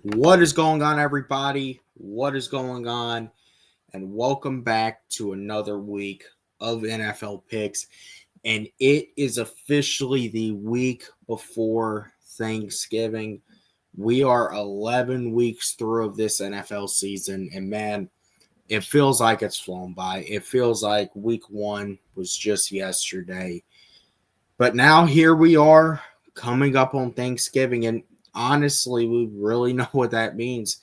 What is going on, everybody? What is going on? And welcome back to another week of NFL picks. And it is officially the week before Thanksgiving. We are 11 weeks through of this NFL season. And man, it feels like it's flown by. It feels like week one was just yesterday. But now here we are coming up on Thanksgiving. And honestly, we really know what that means.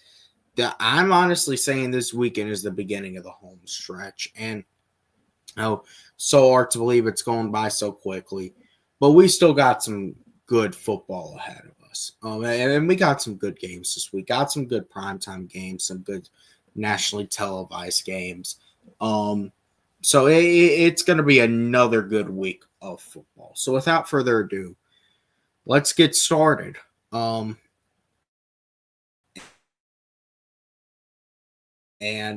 I'm honestly saying this weekend is the beginning of the home stretch. And oh, so hard to believe it's going by so quickly. But we still got some good football ahead of us. And we got some good games this week. Got some good primetime games, some good nationally televised games. So it's going to be another good week of football. So without further ado, let's get started. And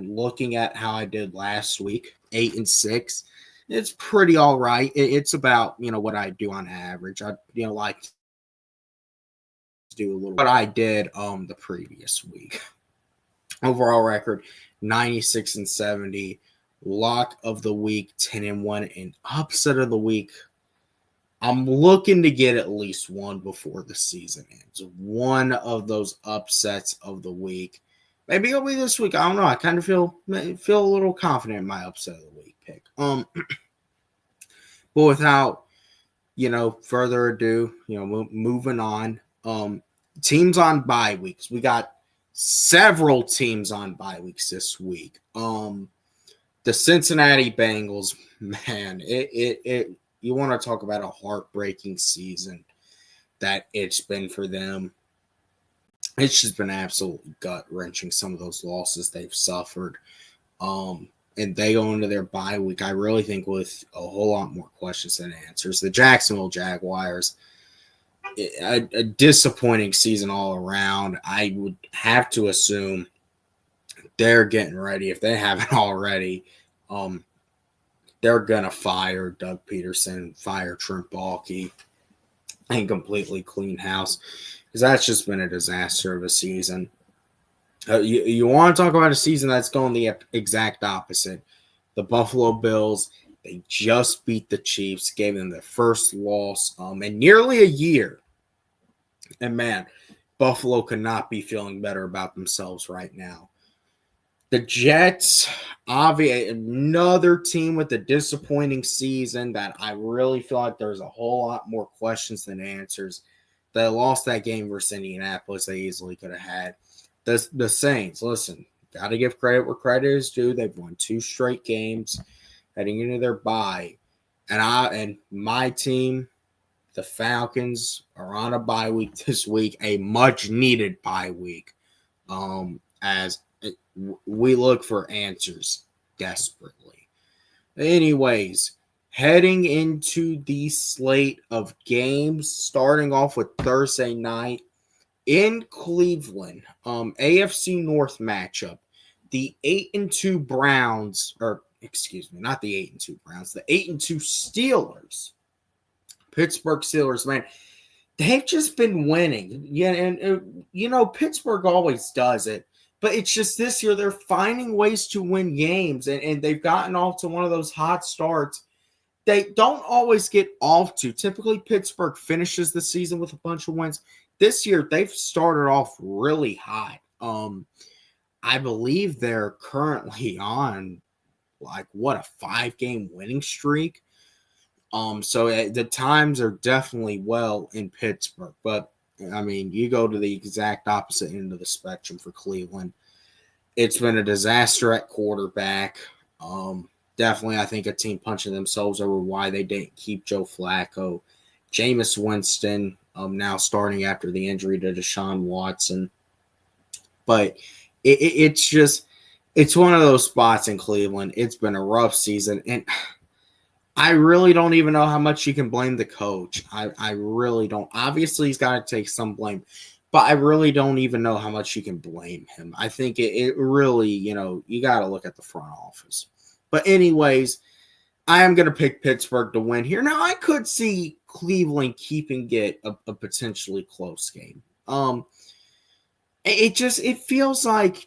looking at how I did last week, 8-6, it's pretty all right. It's about what I do on average. I like to do a little what I did the previous week. Overall record 96-70. Lock of the week 10-1, and upset of the week. I'm looking to get at least one before the season ends. One of those upsets of the week. Maybe it'll be this week. I don't know. I kind of feel a little confident in my upset of the week pick. But without further ado, moving on. Teams on bye weeks. We got several teams on bye weeks this week. The Cincinnati Bengals, man, it you want to talk about a heartbreaking season that it's been for them. It's just been absolutely gut-wrenching, some of those losses they've suffered. And they go into their bye week, I really think, with a whole lot more questions than answers. The Jacksonville Jaguars, a disappointing season all around. I would have to assume they're getting ready, if they haven't already. They're going to fire Doug Peterson, fire Trent Baalke, and completely clean house, because that's just been a disaster of a season. You want to talk about a season that's going the exact opposite. The Buffalo Bills, they just beat the Chiefs, gave them their first loss in nearly a year. And man, Buffalo could not be feeling better about themselves right now. The Jets, obviously, another team with a disappointing season that I really feel like there's a whole lot more questions than answers. They lost that game versus Indianapolis. They easily could have had. The Saints, listen, got to give credit where credit is due. They've won 2 straight games heading into their bye. And my team, the Falcons, are on a bye week this week, a much-needed bye week, as we look for answers desperately. Anyways, heading into the slate of games, starting off with Thursday night in Cleveland, AFC North matchup. The 8-2 Browns, or excuse me, not the 8-2 Browns, the 8-2 Steelers. Pittsburgh Steelers, man, they've just been winning. Yeah, and Pittsburgh always does it. But it's just this year they're finding ways to win games, and they've gotten off to one of those hot starts they don't always get off to. Typically, Pittsburgh finishes the season with a bunch of wins. This year, they've started off really hot. I believe they're currently on a 5-game winning streak. So the times are definitely well in Pittsburgh, but I mean, you go to the exact opposite end of the spectrum for Cleveland. It's been a disaster at quarterback. Definitely, I think a team punching themselves over why they didn't keep Joe Flacco. Jameis Winston now starting after the injury to Deshaun Watson. But it's one of those spots in Cleveland. It's been a rough season, and I really don't even know how much you can blame the coach. I really don't. Obviously, he's got to take some blame, but I really don't even know how much you can blame him. I think it really, you got to look at the front office. But anyways, I am going to pick Pittsburgh to win here. Now, I could see Cleveland keeping it a potentially close game. it feels like,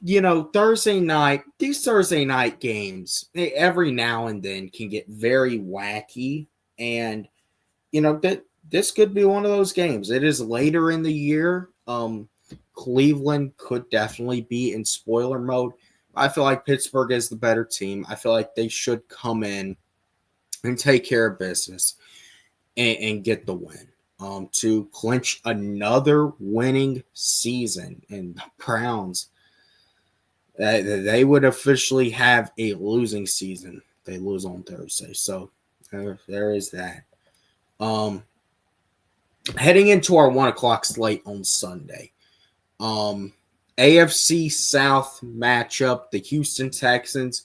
Thursday night, these Thursday night games, every now and then can get very wacky. And, that this could be one of those games. It is later in the year. Cleveland could definitely be in spoiler mode. I feel like Pittsburgh is the better team. I feel like they should come in and take care of business and get the win. To clinch another winning season. And the Browns, they would officially have a losing season. They lose on Thursday. So there is that. Heading into our 1:00 slate on Sunday. AFC South matchup, the Houston Texans.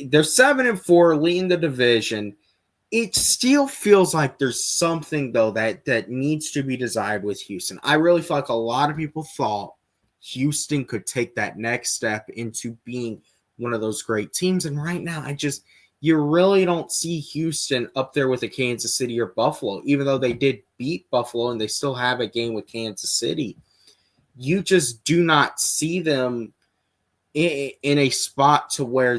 They're 7-4, leading the division. It still feels like there's something, though, that needs to be desired with Houston. I really feel like a lot of people thought Houston could take that next step into being one of those great teams. And right now, you really don't see Houston up there with a Kansas City or Buffalo, even though they did beat Buffalo and they still have a game with Kansas City. You just do not see them in a spot to where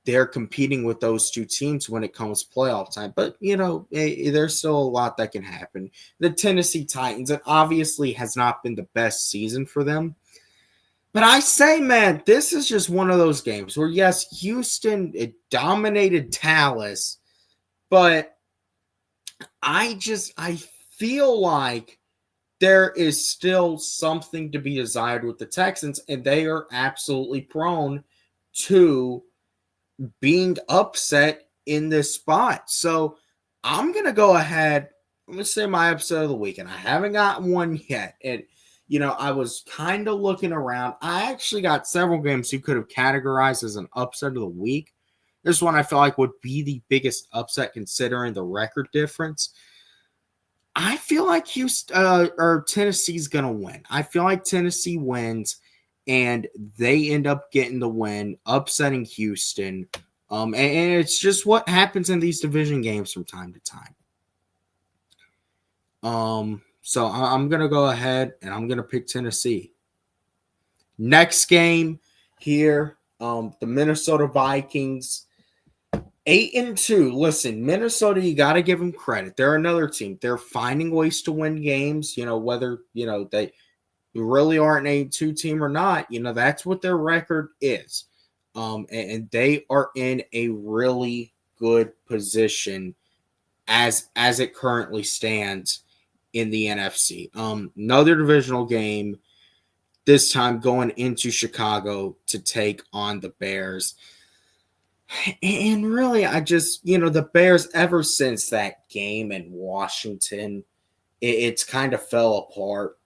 they're competing with those two teams when it comes playoff time. But, there's still a lot that can happen. The Tennessee Titans, it obviously has not been the best season for them. But I say, man, this is just one of those games where, yes, Houston, it dominated Dallas, but I feel like there is still something to be desired with the Texans, and they are absolutely prone to being upset in this spot. So I'm going to go ahead. I'm going to say my episode of the week, and I haven't gotten one yet. And, I was kind of looking around. I actually got several games you could have categorized as an upset of the week. This one I feel like would be the biggest upset considering the record difference. I feel like Tennessee's going to win. I feel like Tennessee wins, and they end up getting the win, upsetting Houston. And it's just what happens in these division games from time to time. So I'm going to go ahead and I'm going to pick Tennessee. Next game here, the Minnesota Vikings, 8-2. Listen, Minnesota, you got to give them credit. They're another team. They're finding ways to win games, whether, they really are an 8-2 team or not, that's what their record is. And they are in a really good position as it currently stands in the NFC. Another divisional game, this time going into Chicago to take on the Bears. And really, the Bears, ever since that game in Washington, it's kind of fell apart.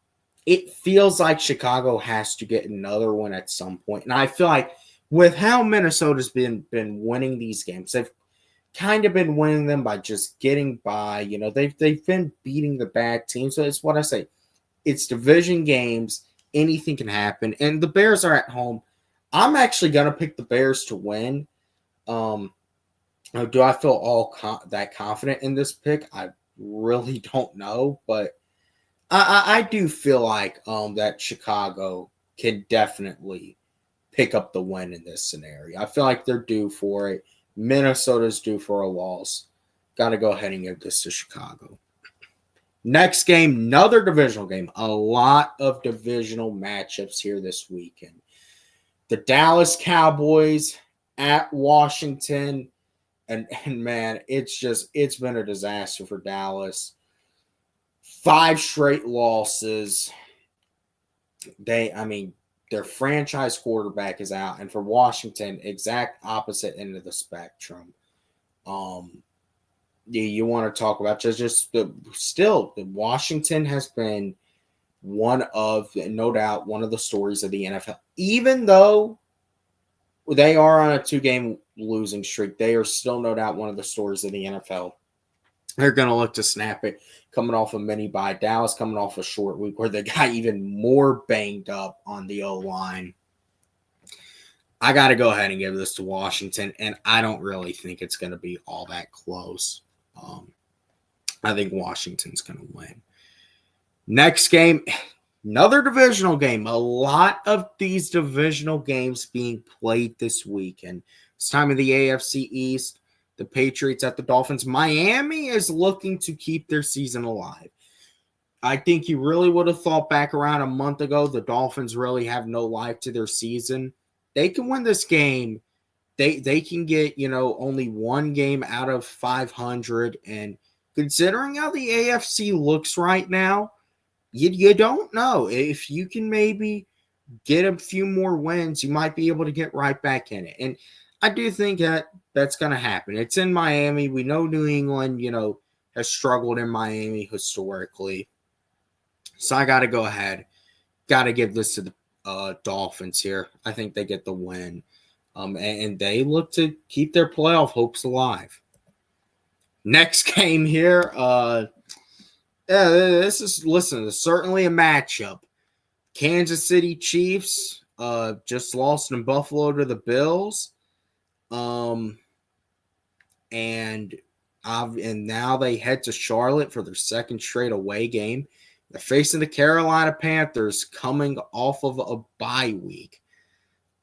It feels like Chicago has to get another one at some point. And I feel like with how Minnesota's been winning these games, they've kind of been winning them by just getting by. They've been beating the bad teams. So it's what I say. It's division games. Anything can happen. And the Bears are at home. I'm actually going to pick the Bears to win. Do I feel that confident in this pick? I really don't know. But I do feel like that Chicago can definitely pick up the win in this scenario. I feel like they're due for it. Minnesota's due for a loss. Got to go ahead and give this to Chicago. Next game, another divisional game. A lot of divisional matchups here this weekend. The Dallas Cowboys at Washington. And man, it's been a disaster for Dallas. 5 straight losses. Their franchise quarterback is out, and for Washington, exact opposite end of the spectrum. You want to talk about still Washington has been no doubt one of the stories of the NFL. Even though they are on a 2-game losing streak, they are still no doubt one of the stories of the NFL. They're going to look to snap it coming off a mini bye. Dallas coming off a short week where they got even more banged up on the O-line. I got to go ahead and give this to Washington, and I don't really think it's going to be all that close. I think Washington's going to win. Next game, Another divisional game. A lot of these divisional games being played this week. And it's time of the AFC East. The Patriots at the Dolphins. Miami is looking to keep their season alive. I think you really would have thought back around a month ago the Dolphins really have no life to their season. They can win this game. They can get, only one game out of 500. And considering how the AFC looks right now, you don't know. If you can maybe get a few more wins, you might be able to get right back in it. And I do think that that's going to happen. It's in Miami. We know New England, has struggled in Miami historically. So I got to go ahead. Got to give this to the Dolphins here. I think they get the win. And they look to keep their playoff hopes alive. Next game here. This is certainly a matchup. Kansas City Chiefs just lost in Buffalo to the Bills. And now they head to Charlotte for their second straight away game. They're facing the Carolina Panthers coming off of a bye week.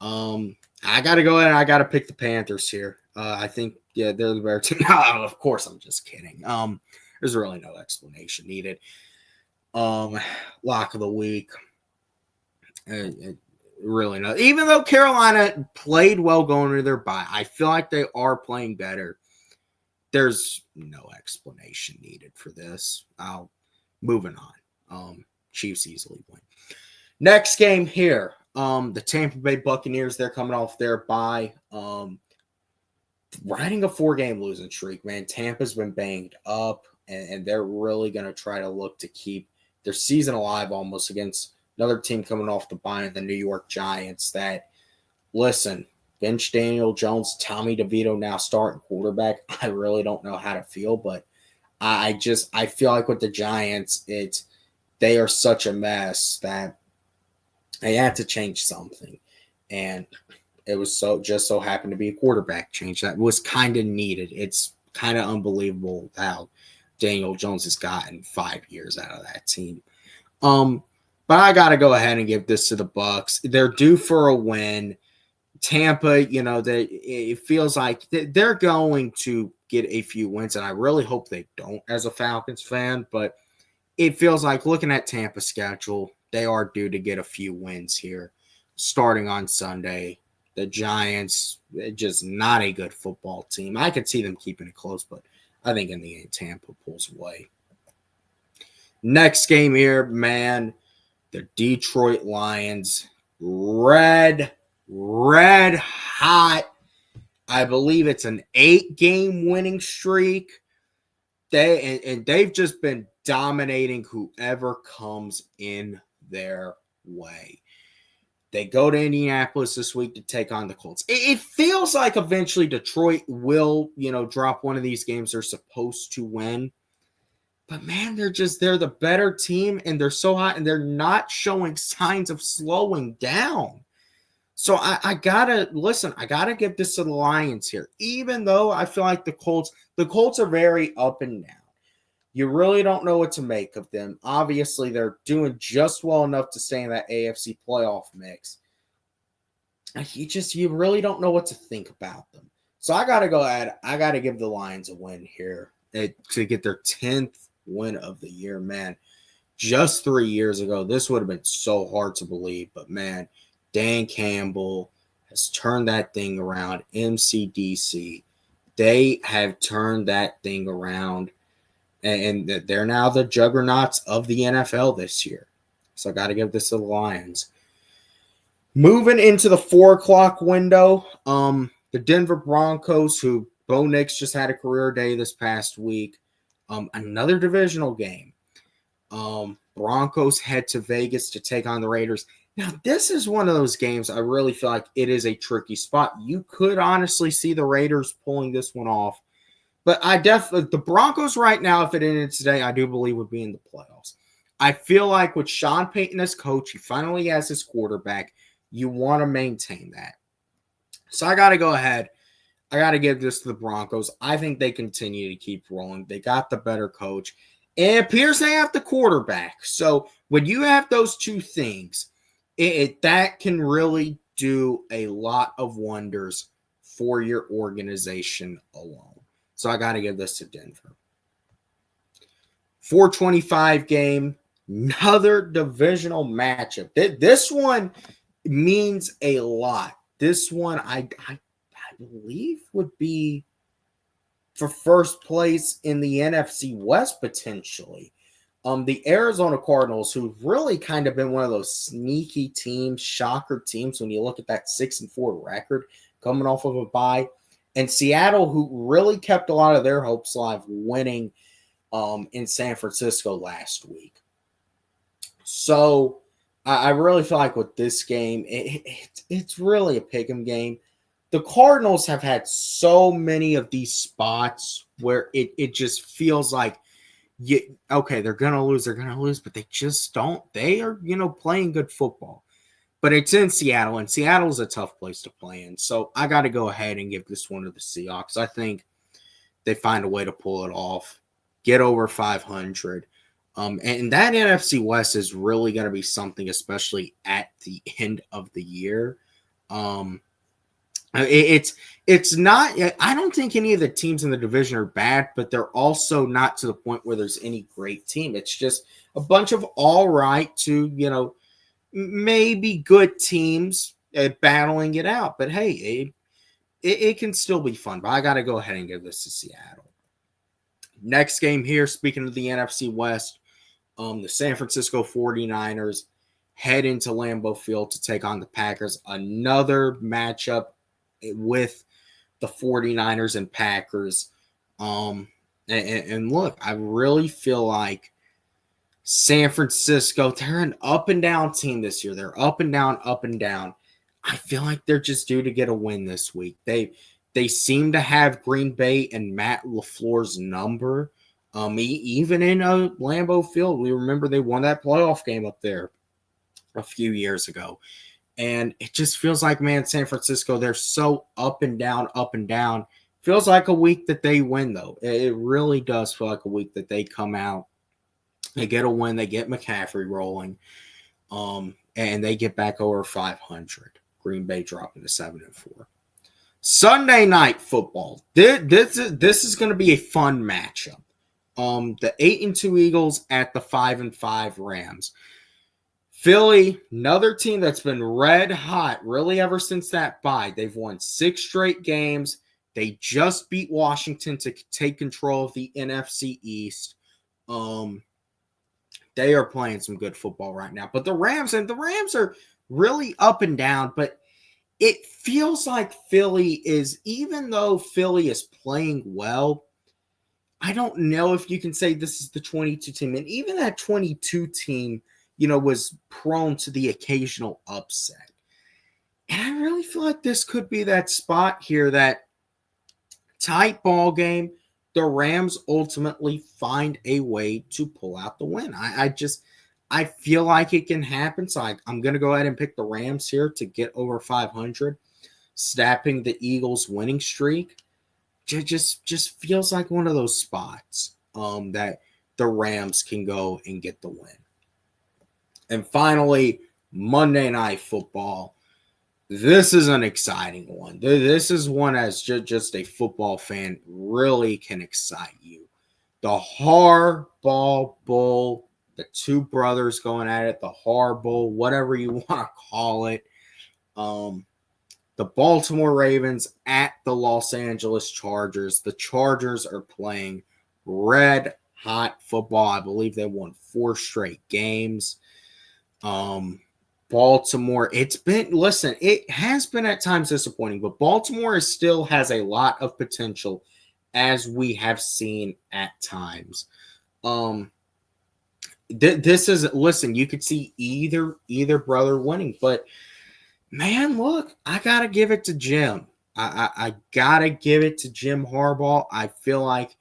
I got to go ahead and I got to pick the Panthers here. I think, they're the better team. No, of course, I'm just kidding. There's really no explanation needed. Lock of the week. Really not. Even though Carolina played well going into their bye, I feel like they are playing better. There's no explanation needed for this. Moving on. Chiefs easily win. Next game here. The Tampa Bay Buccaneers, they're coming off their bye. Riding a 4-game losing streak, man. Tampa's been banged up, and they're really going to try to look to keep their season alive almost against another team coming off the bye, the New York Giants. That, listen, bench Daniel Jones, Tommy DeVito now starting quarterback. I really don't know how to feel, but I feel like with the Giants, they are such a mess that they had to change something. And it was just so happened to be a quarterback change that was kind of needed. It's kind of unbelievable how Daniel Jones has gotten 5 years out of that team. But I got to go ahead and give this to the Bucks. They're due for a win. Tampa, it feels like they're going to get a few wins, and I really hope they don't as a Falcons fan, but it feels like looking at Tampa's schedule, they are due to get a few wins here starting on Sunday. The Giants, just not a good football team. I could see them keeping it close, but I think in the end, Tampa pulls away. Next game here, man, the Detroit Lions, red hot. I believe it's an 8-game winning streak. They've just been dominating whoever comes in their way. They go to Indianapolis this week to take on the Colts. It feels like eventually Detroit will, drop one of these games they're supposed to win. But man, they're the better team, and they're so hot, and they're not showing signs of slowing down. So I gotta give this to the Lions here, even though I feel like the Colts are very up and down. You really don't know what to make of them. Obviously, they're doing just well enough to stay in that AFC playoff mix. You really don't know what to think about them. So I got to go ahead. I got to give the Lions a win here to get their 10th win of the year, man. Just 3 years ago, this would have been so hard to believe. But, man, Dan Campbell has turned that thing around. MCDC, they have turned that thing around. And they're now the juggernauts of the NFL this year. So I got to give this to the Lions. Moving into the 4:00 window, the Denver Broncos, who Bo Nix just had a career day this past week. Another divisional game. Broncos head to Vegas to take on the Raiders. Now, this is one of those games I really feel like it is a tricky spot. You could honestly see the Raiders pulling this one off. But the Broncos right now, if it ended today, I do believe would be in the playoffs. I feel like with Sean Payton as coach, he finally has his quarterback. You want to maintain that. So I got to go ahead. I got to give this to the Broncos. I think they continue to keep rolling. They got the better coach. And it appears they have the quarterback. So when you have those two things, that can really do a lot of wonders for your organization alone. So I got to give this to Denver. 425 game, another divisional matchup. This one means a lot. This one, I believe, would be for first place in the NFC West potentially. The Arizona Cardinals, who've really kind of been one of those sneaky teams, shocker teams when you look at that 6-4 record coming off of a bye, and Seattle, who really kept a lot of their hopes alive, winning in San Francisco last week. So I really feel like with this game, it's really a pick'em game. The Cardinals have had so many of these spots where it just feels like, okay, they're going to lose, but they just don't. They are, playing good football. But it's in Seattle, and Seattle's a tough place to play in. So I got to go ahead and give this one to the Seahawks. I think they find a way to pull it off, get over 500. And that NFC West is really going to be something, especially at the end of the year. It's not. I don't think any of the teams in the division are bad, but they're also not to the point where there's any great team. It's just a bunch of all right to maybe good teams battling it out. But hey, it can still be fun. But I got to go ahead and give this to Seattle. Next game here, speaking of the NFC West, the San Francisco 49ers head into Lambeau Field to take on the Packers. Another matchup with the 49ers and Packers. And look, I really feel like San Francisco, they're an up and down team this year. They're up and down, up and down. I feel like they're just due to get a win this week. They seem to have Green Bay and Matt LaFleur's number. Even in Lambeau Field, we remember they won that playoff game up there a few years ago. And it just feels like, man, San Francisco, they're so up and down, up and down. Feels like a week that they win, though. It really does feel like a week that they come out, they get a win, they get McCaffrey rolling, and they get back over 500. Green Bay dropping to 7-4. Sunday night football. This is going to be a fun matchup. The 8-2 Eagles at the 5-5 Rams. Philly, another team that's been red hot really ever since that bye. They've won 6 straight games. They just beat Washington to take control of the NFC East. They are playing some good football right now. But the Rams are really up and down. But it feels like Philly is, even though Philly is playing well, I don't know if you can say this is the 22 team. And even that 22 team, was prone to the occasional upset. And I really feel like this could be that spot here, that tight ball game. The Rams ultimately find a way to pull out the win. I feel like it can happen. So I'm going to go ahead and pick the Rams here to get over 500, snapping the Eagles' winning streak. Just feels like one of those spots that the Rams can go and get the win. And finally, Monday Night Football. This is an exciting one. This is one as just a football fan really can excite you. The Harbaugh Bowl, the two brothers going at it, the Harbaugh, whatever you want to call it. The Baltimore Ravens at the Los Angeles Chargers. The Chargers are playing red hot football. I believe they won 4 straight games. Baltimore, it has been at times disappointing, but Baltimore still has a lot of potential, as we have seen at times. This is, you could see either brother winning, but man, look, I gotta give it to Jim. I gotta give it to Jim Harbaugh. I feel like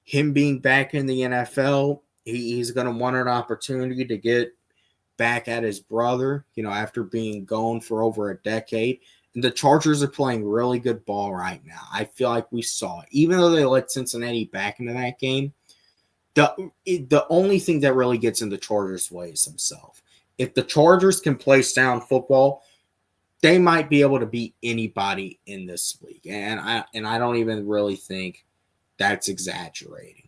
him being back in the NFL, he's gonna want an opportunity to get back at his brother, after being gone for over a decade. And the Chargers are playing really good ball right now. I feel like we saw it. Even though they let Cincinnati back into that game, the only thing that really gets in the Chargers' way is himself. If the Chargers can play sound football, they might be able to beat anybody in this league, and I don't even really think that's exaggerating.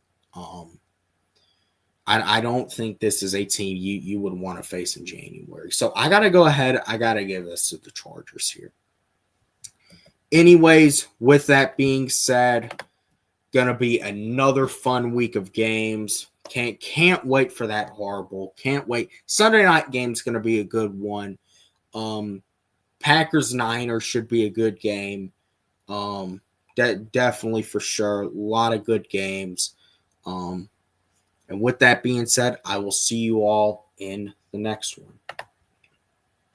I don't think this is a team you would want to face in January. So I got to go ahead. I got to give this to the Chargers here. Anyways, with that being said, gonna be another fun week of games. Can't wait for that horrible. Can't wait. Sunday night game's gonna be a good one. Packers Niners should be a good game. That definitely for sure. A lot of good games. And with that being said, I will see you all in the next one.